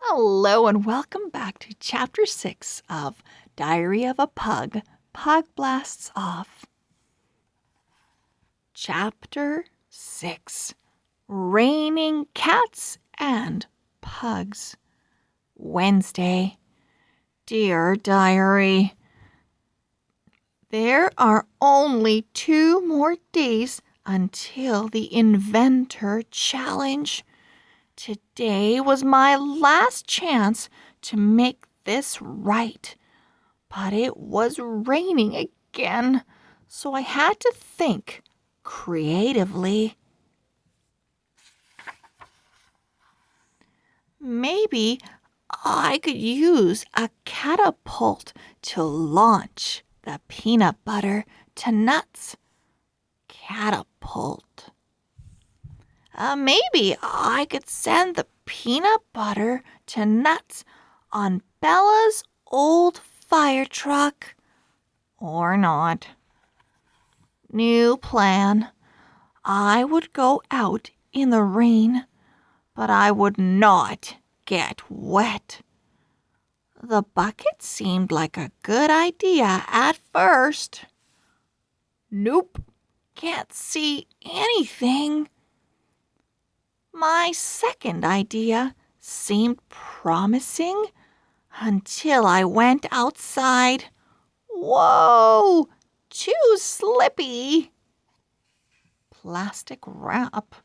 Hello and welcome back to Chapter 6 of Diary of a Pug, Pug Blasts Off. Chapter 6, Raining Cats and Pugs. Wednesday. Dear Diary, there are only 2 more days until the Inventor Challenge. Today was my last chance to make this right, but it was raining again, so I had to think creatively. Maybe I could use a catapult to launch the peanut butter to Nutz. Catapult. Maybe I could send the peanut butter to Nutz on Bella's old fire truck. Or not. New plan. I would go out in the rain, but I would not get wet. The bucket seemed like a good idea at first. Nope, can't see anything. My second idea seemed promising until I went outside. Whoa! Too slippy. Plastic wrap.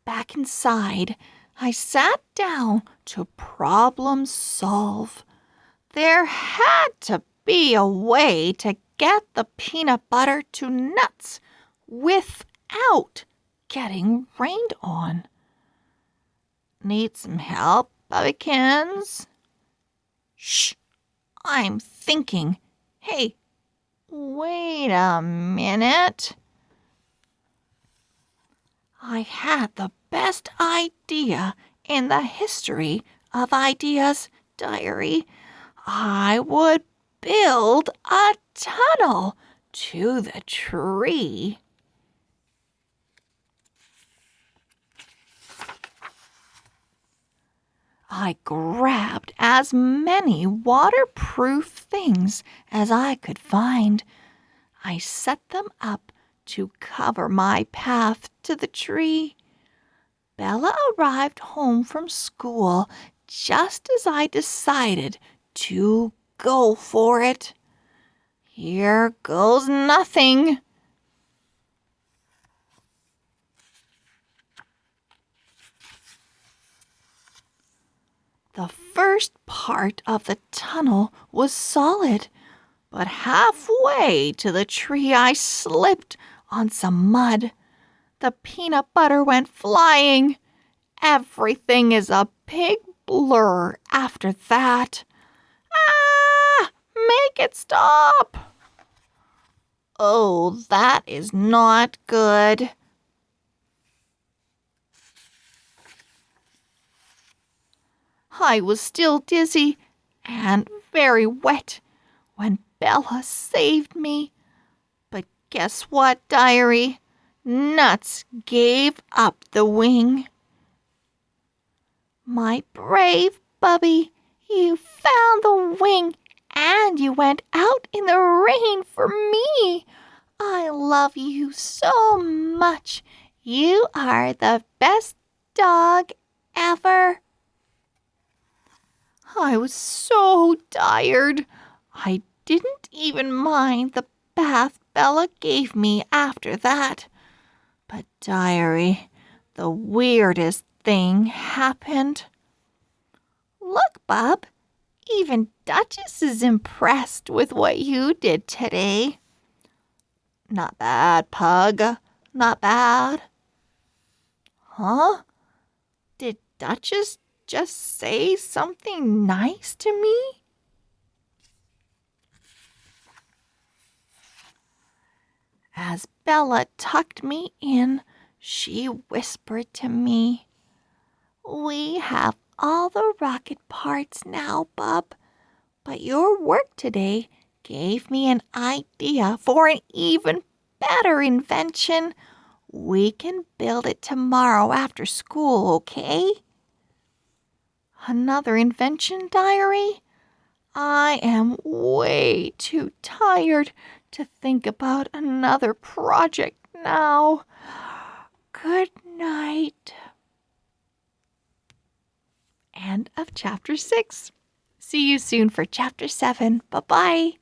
Back inside, I sat down to problem solve. There had to be a way to get the peanut butter to Nutz without getting rained on. Need some help, Bubbykins? Shh, I'm thinking. Hey, wait a minute. I had the best idea in the history of ideas, Diary. I would build a tunnel to the tree. I grabbed as many waterproof things as I could find. I set them up to cover my path to the tree. Bella arrived home from school just as I decided to go for it. Here goes nothing. The first part of the tunnel was solid, but halfway to the tree I slipped on some mud. The peanut butter went flying. Everything is a big blur after that. Ah! Make it stop! Oh, that is not good. I was still dizzy and very wet when Bella saved me. But guess what, Diary? Nutz gave up the wing. My brave Bubby, you found the wing and you went out in the rain for me. I love you so much. You are the best dog ever. I was so tired. I didn't even mind the bath Bella gave me after that. But, Diary, the weirdest thing happened. Look, Bub, even Duchess is impressed with what you did today. Not bad, Pug. Not bad. Huh? Did Duchess just say something nice to me? As Bella tucked me in, she whispered to me, "We have all the rocket parts now, Bub, but your work today gave me an idea for an even better invention. We can build it tomorrow after school, okay? Another invention diary? I am way too tired to think about another project now. Good night. End of chapter 6. See you soon for chapter 7. Bye-bye.